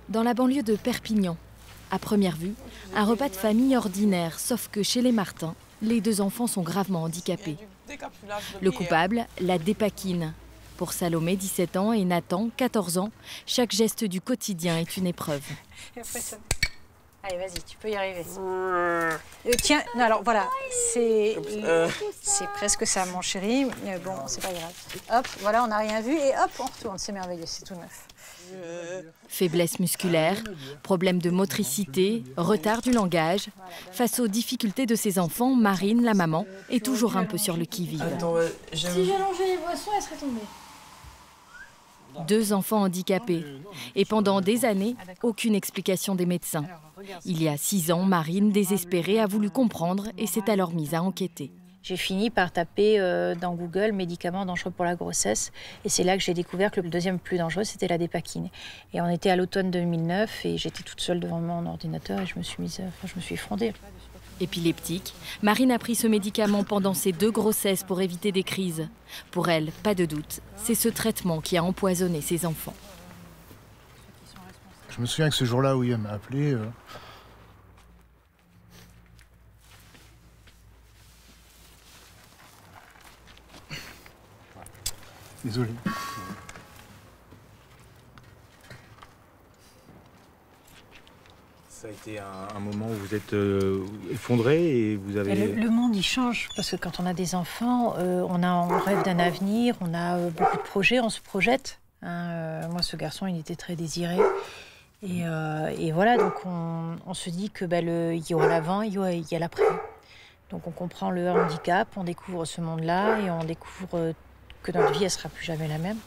dans la banlieue de Perpignan. À première vue, un repas de famille ordinaire, sauf que chez les Martin, les deux enfants sont gravement handicapés. Le coupable, la dépakine. Pour Salomé, 17 ans, et Nathan, 14 ans, chaque geste du quotidien est une épreuve. Allez, vas-y, tu peux y arriver. Tiens, non, alors voilà, c'est presque ça, mon chéri. Bon, c'est pas grave. Hop, voilà, on n'a rien vu et hop, on retourne. C'est merveilleux, c'est tout neuf. Faiblesse musculaire, problème de motricité, retard du langage. Face aux difficultés de ses enfants, Marine, la maman, est toujours un peu sur le qui-vive. Si j'allongeais les boissons, elles seraient tombées. 2 enfants handicapés. Et pendant des années, aucune explication des médecins. Il y a 6 ans, Marine, désespérée, a voulu comprendre et s'est alors mise à enquêter. J'ai fini par taper dans Google médicaments dangereux pour la grossesse. Et c'est là que j'ai découvert que le deuxième plus dangereux, c'était la dépakine. Et on était à l'automne 2009 et j'étais toute seule devant mon ordinateur et je me suis effondrée. Épileptique, Marine a pris ce médicament pendant ses 2 grossesses pour éviter des crises. Pour elle, pas de doute, c'est ce traitement qui a empoisonné ses enfants. Je me souviens que ce jour-là où il m'a appelé, désolé. Ça a été un moment où vous êtes effondré et vous avez... Le monde, il change, parce que quand on a des enfants, on rêve d'un avenir, on a beaucoup de projets, on se projette. Moi, ce garçon, il était très désiré. Et voilà, donc on se dit que il y aura l'avant, il y a l'après. Donc on comprend le handicap, on découvre ce monde-là et on découvre que notre vie, elle sera plus jamais la même.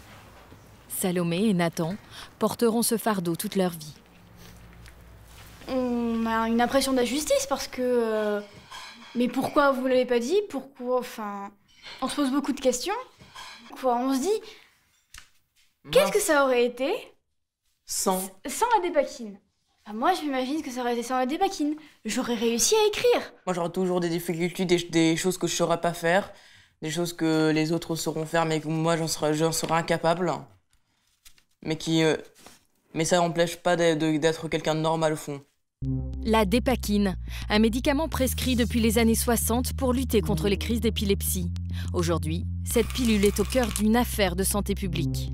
Salomé et Nathan porteront ce fardeau toute leur vie. On a une impression d'injustice parce que... mais pourquoi vous ne l'avez pas dit? Pourquoi? Enfin, on se pose beaucoup de questions. On se dit, qu'est-ce que ça aurait été sans la dépakine? Moi, je m'imagine que ça aurait été sans la dépakine. J'aurais réussi à écrire. Moi, j'aurais toujours des difficultés, des choses que je ne saurais pas faire, des choses que les autres sauront faire, mais que moi, j'en serais incapable. Mais ça n'empêche pas d'être quelqu'un de normal au fond. La dépakine, un médicament prescrit depuis les années 60 pour lutter contre les crises d'épilepsie. Aujourd'hui, cette pilule est au cœur d'une affaire de santé publique.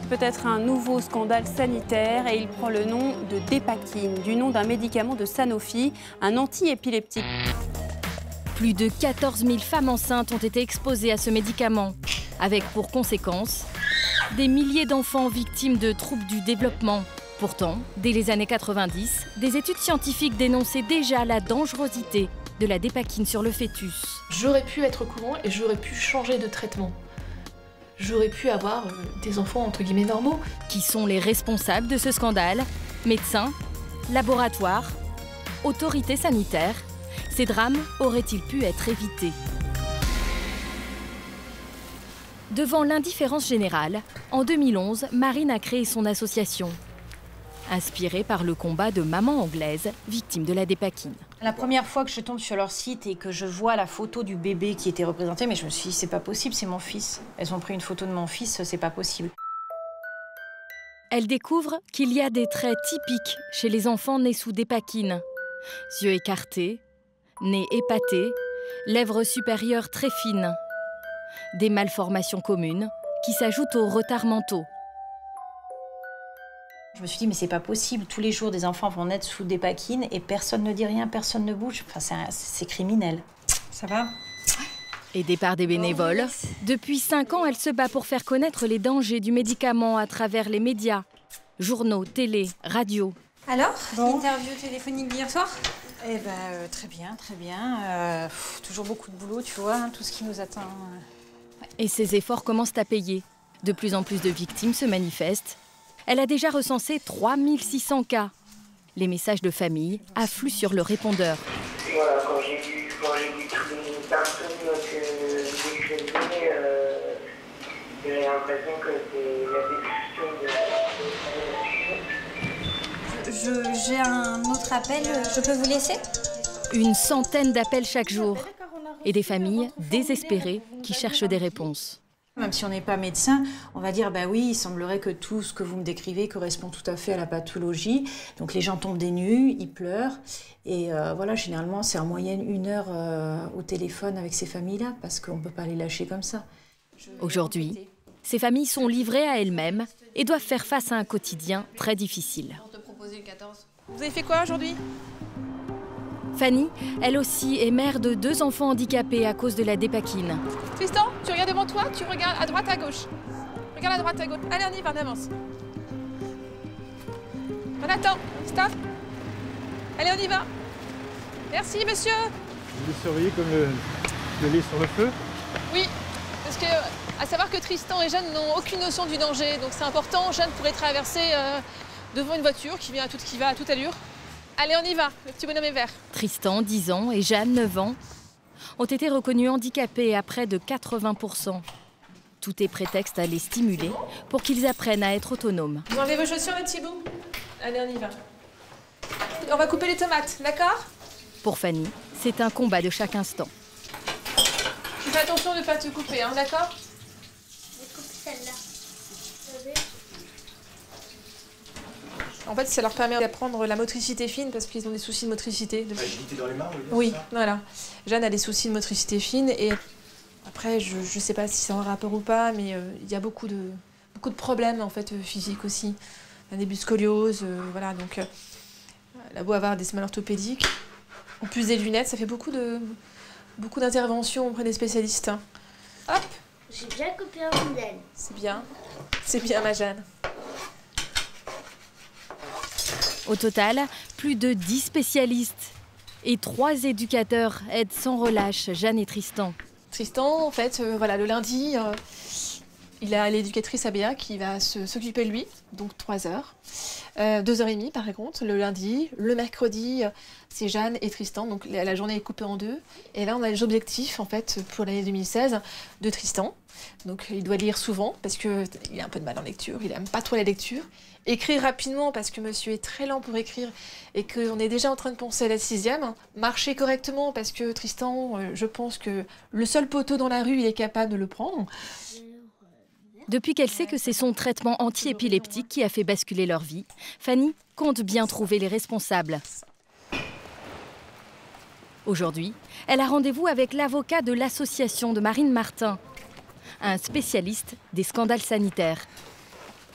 Peut-être un nouveau scandale sanitaire et il prend le nom de dépakine, du nom d'un médicament de Sanofi, un anti-épileptique. Plus de 14 000 femmes enceintes ont été exposées à ce médicament, avec pour conséquence des milliers d'enfants victimes de troubles du développement. Pourtant, dès les années 90, des études scientifiques dénonçaient déjà la dangerosité de la dépakine sur le fœtus. J'aurais pu être au courant et j'aurais pu changer de traitement. J'aurais pu avoir des enfants entre guillemets normaux. Qui sont les responsables de ce scandale? Médecins, laboratoires, autorités sanitaires. Ces drames auraient-ils pu être évités? Devant l'indifférence générale, en 2011, Marine a créé son association. Inspirée par le combat de mamans anglaises victimes de la dépakine. La première fois que je tombe sur leur site et que je vois la photo du bébé qui était représenté, mais je me suis dit, c'est pas possible, c'est mon fils. Elles ont pris une photo de mon fils, c'est pas possible. Elle découvre qu'il y a des traits typiques chez les enfants nés sous dépakine. Yeux écartés, nez épaté, lèvres supérieures très fines. Des malformations communes qui s'ajoutent aux retards mentaux. Je me suis dit, mais c'est pas possible, tous les jours des enfants vont naître sous dépakine et personne ne dit rien, personne ne bouge. Enfin, c'est criminel. Ça va? Aidée par des bénévoles, depuis 5 ans, elle se bat pour faire connaître les dangers du médicament à travers les médias, journaux, télé, radio. Alors, l'interview téléphonique d'hier soir? Eh ben, très bien, très bien. Toujours beaucoup de boulot, tu vois, tout ce qui nous attend. Et ses efforts commencent à payer. De plus en plus de victimes se manifestent. Elle a déjà recensé 3600 cas. Les messages de famille affluent sur le répondeur. Voilà, quand j'ai vu toutes les personnes que j'écrivais, j'ai l'impression que c'est la destruction de... J'ai un autre appel, je peux vous laisser? Une centaine d'appels chaque jour. Et des familles désespérées qui cherchent des réponses. Même si on n'est pas médecin, on va dire, bah oui, il semblerait que tout ce que vous me décrivez correspond tout à fait à la pathologie. Donc les gens tombent des nues, ils pleurent. Et voilà, généralement, c'est en moyenne 1 heure au téléphone avec ces familles-là, parce qu'on ne peut pas les lâcher comme ça. Aujourd'hui, ces familles sont livrées à elles-mêmes et doivent faire face à un quotidien très difficile. Vous avez fait quoi aujourd'hui? Fanny, elle aussi, est mère de 2 enfants handicapés à cause de la dépakine. Tristan, tu regardes devant toi, tu regardes à droite, à gauche. Regarde à droite, à gauche. Allez, on y va, on avance. On attend. Stop. Allez, on y va. Merci, monsieur. Vous les surveillez comme le lait sur le feu? Oui, parce que, à savoir que Tristan et Jeanne n'ont aucune notion du danger. Donc c'est important, Jeanne pourrait traverser devant une voiture qui va à toute allure. Allez, on y va, le petit bonhomme est vert. Tristan, 10 ans, et Jeanne, 9 ans, ont été reconnus handicapés à près de 80%. Tout est prétexte à les stimuler pour qu'ils apprennent à être autonomes. Vous enlevez vos chaussures, les petits bouts? Allez, on y va. On va couper les tomates, d'accord? Pour Fanny, c'est un combat de chaque instant. Fais attention de ne pas te couper, hein, d'accord? Je coupe celle-là. En fait, ça leur permet d'apprendre la motricité fine parce qu'ils ont des soucis de motricité. Agilité dans les mains, oui, voilà. Jeanne a des soucis de motricité fine et après, je ne sais pas si c'est en rapport ou pas, mais il y a beaucoup de problèmes en fait physiques aussi. Un début de scoliose, voilà. Donc, elle a beau avoir des semelles orthopédiques, en plus des lunettes, ça fait beaucoup d'interventions auprès des spécialistes. Hein. Hop. J'ai bien coupé un rondelle. C'est bien ma Jeanne. Au total, plus de 10 spécialistes et 3 éducateurs aident sans relâche Jeanne et Tristan. Tristan, en fait, voilà, le lundi, il a l'éducatrice ABA qui va s'occuper de lui, donc 3 heures. 2h30 par contre, le lundi. Le mercredi, c'est Jeanne et Tristan, donc la journée est coupée en 2. Et là, on a les objectifs, en fait, pour l'année 2016 de Tristan. Donc, il doit lire souvent, parce qu'il a un peu de mal en lecture, il n'aime pas trop la lecture. Écrire rapidement, parce que monsieur est très lent pour écrire, et qu'on est déjà en train de penser à la 6e. Marcher correctement, parce que Tristan, je pense que le seul poteau dans la rue, il est capable de le prendre. Depuis qu'elle sait que c'est son traitement anti-épileptique qui a fait basculer leur vie, Fanny compte bien trouver les responsables. Aujourd'hui, elle a rendez-vous avec l'avocat de l'association de Marine Martin, un spécialiste des scandales sanitaires.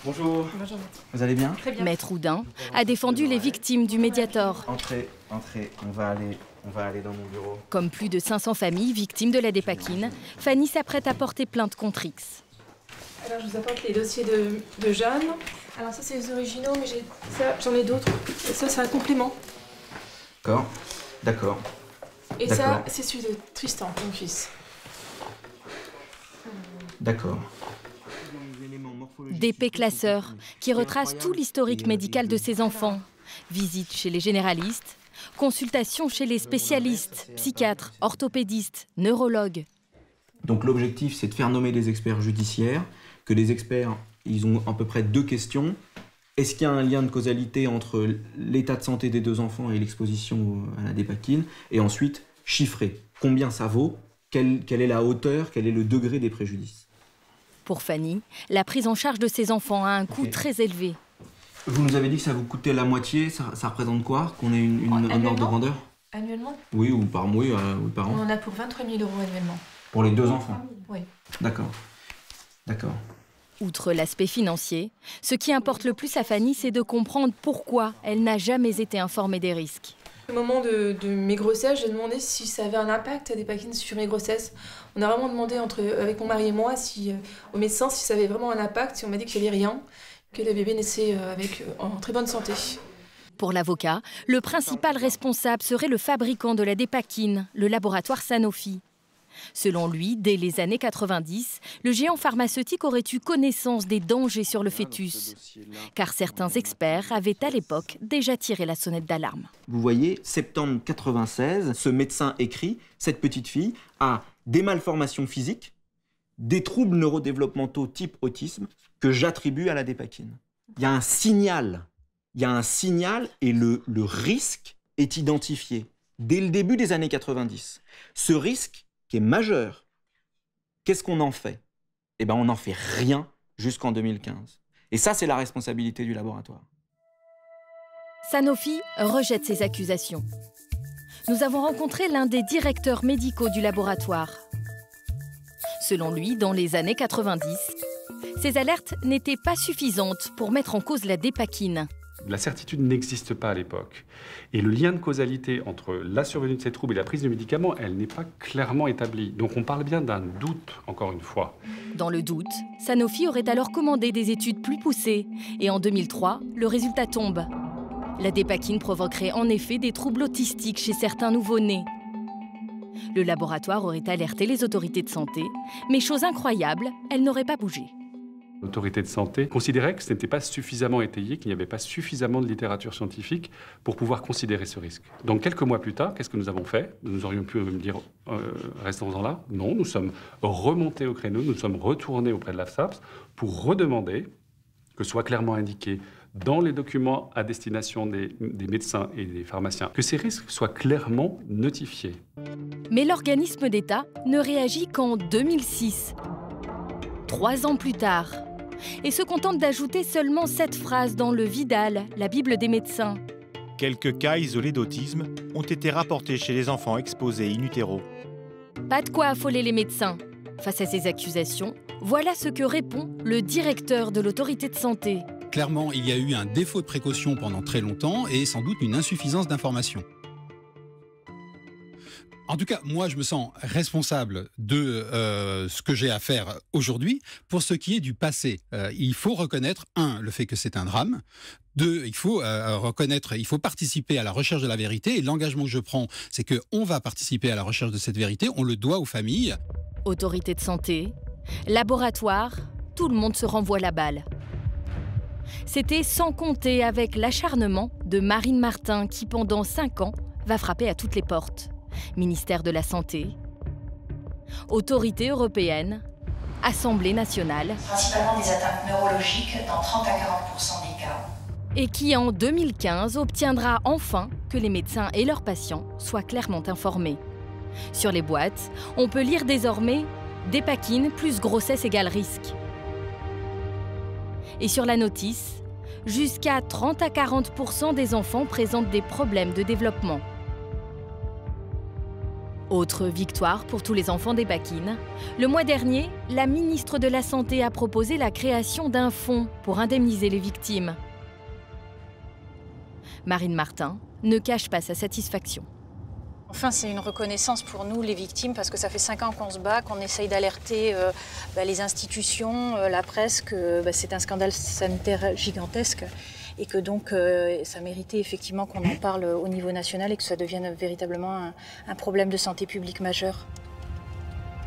Bonjour. Bonjour. Vous allez bien? Très bien. Maître Houdin a défendu les victimes du Mediator. Entrez, on va aller dans mon bureau. Comme plus de 500 familles victimes de la dépakine, Fanny s'apprête à porter plainte contre X. Alors, je vous apporte les dossiers de Jeanne. Alors, ça, c'est les originaux, mais j'en ai d'autres. Ça, c'est un complément. D'accord. Et ça, c'est celui de Tristan, mon fils. D'accord. DP classeur, qui retrace tout l'historique médical de ses enfants. Visite chez les généralistes, consultation chez les spécialistes, psychiatres, orthopédistes, neurologues. Donc l'objectif, c'est de faire nommer des experts judiciaires, que les experts, ils ont à peu près 2 questions. Est-ce qu'il y a un lien de causalité entre l'état de santé des 2 enfants et l'exposition à la dépakine? Et ensuite, chiffrer. Combien ça vaut? Quelle est la hauteur? Quel est le degré des préjudices? Pour Fanny, la prise en charge de ses enfants a un coût très élevé. Vous nous avez dit que ça vous coûtait la moitié. Ça représente quoi? Qu'on ait un ordre de grandeur? Annuellement? Oui, ou par mois, ou par an. On en a pour 23 000 € annuellement. Pour les 2 enfants? Oui. D'accord. Outre l'aspect financier, ce qui importe le plus à Fanny, c'est de comprendre pourquoi elle n'a jamais été informée des risques. Au moment de mes grossesses, j'ai demandé si ça avait un impact, la dépakine, sur mes grossesses. On a vraiment demandé avec mon mari et moi au médecin si ça avait vraiment un impact. On m'a dit qu'il n'y avait rien, que le bébé naissait en très bonne santé. Pour l'avocat, le principal responsable serait le fabricant de la dépakine, le laboratoire Sanofi. Selon lui, dès les années 90, le géant pharmaceutique aurait eu connaissance des dangers sur le fœtus, car certains experts avaient à l'époque déjà tiré la sonnette d'alarme. Vous voyez, septembre 96, ce médecin écrit « Cette petite fille a des malformations physiques, des troubles neurodéveloppementaux type autisme que j'attribue à la dépakine. » Il y a un signal et le risque est identifié dès le début des années 90. Ce risque qui est majeur. Qu'est-ce qu'on en fait? eh ben, on n'en fait rien jusqu'en 2015. Et ça, c'est la responsabilité du laboratoire. Sanofi rejette ces accusations. Nous avons rencontré l'un des directeurs médicaux du laboratoire. Selon lui, dans les années 90, ces alertes n'étaient pas suffisantes pour mettre en cause la dépakine. La certitude n'existe pas à l'époque. Et le lien de causalité entre la survenue de ces troubles et la prise de médicaments, elle n'est pas clairement établie. Donc on parle bien d'un doute, encore une fois. Dans le doute, Sanofi aurait alors commandé des études plus poussées. Et en 2003, le résultat tombe. La dépakine provoquerait en effet des troubles autistiques chez certains nouveau-nés. Le laboratoire aurait alerté les autorités de santé, mais chose incroyable, elles n'auraient pas bougé. L'autorité de santé considérait que ce n'était pas suffisamment étayé, qu'il n'y avait pas suffisamment de littérature scientifique pour pouvoir considérer ce risque. Donc quelques mois plus tard, qu'est-ce que nous avons fait? Nous aurions pu me dire restons-en là. Non, nous sommes remontés au créneau, nous sommes retournés auprès de l'AFSAPS pour redemander que soit clairement indiqué dans les documents à destination des médecins et des pharmaciens que ces risques soient clairement notifiés. Mais l'organisme d'État ne réagit qu'en 2006, 3 ans plus tard, et se contente d'ajouter seulement cette phrase dans le Vidal, la Bible des médecins. Quelques cas isolés d'autisme ont été rapportés chez les enfants exposés in utero. Pas de quoi affoler les médecins. Face à ces accusations, voilà ce que répond le directeur de l'autorité de santé. Clairement, il y a eu un défaut de précaution pendant très longtemps et sans doute une insuffisance d'information. En tout cas, moi, je me sens responsable de ce que j'ai à faire aujourd'hui. Pour ce qui est du passé, il faut reconnaître, 1, le fait que c'est un drame. 2, il faut participer à la recherche de la vérité. Et l'engagement que je prends, c'est qu'on va participer à la recherche de cette vérité. On le doit aux familles. Autorité de santé, laboratoire, tout le monde se renvoie la balle. C'était sans compter avec l'acharnement de Marine Martin qui, pendant 5 ans, va frapper à toutes les portes. Ministère de la Santé, Autorité européenne, Assemblée nationale. Principalement des atteintes neurologiques dans 30 à 40% des cas. Et qui, en 2015, obtiendra enfin que les médecins et leurs patients soient clairement informés. Sur les boîtes, on peut lire désormais « Dépakine plus grossesse égale risque ». Et sur la notice, jusqu'à 30 à 40% des enfants présentent des problèmes de développement. Autre victoire pour tous les enfants dépakine, le mois dernier, la ministre de la Santé a proposé la création d'un fonds pour indemniser les victimes. Marine Martin ne cache pas sa satisfaction. Enfin, c'est une reconnaissance pour nous, les victimes, parce que ça fait 5 ans qu'on se bat, qu'on essaye d'alerter les institutions, la presse, que c'est un scandale sanitaire gigantesque et que donc ça méritait effectivement qu'on en parle au niveau national et que ça devienne véritablement un problème de santé publique majeur.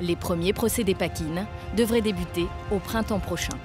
Les premiers procès dépakine devraient débuter au printemps prochain.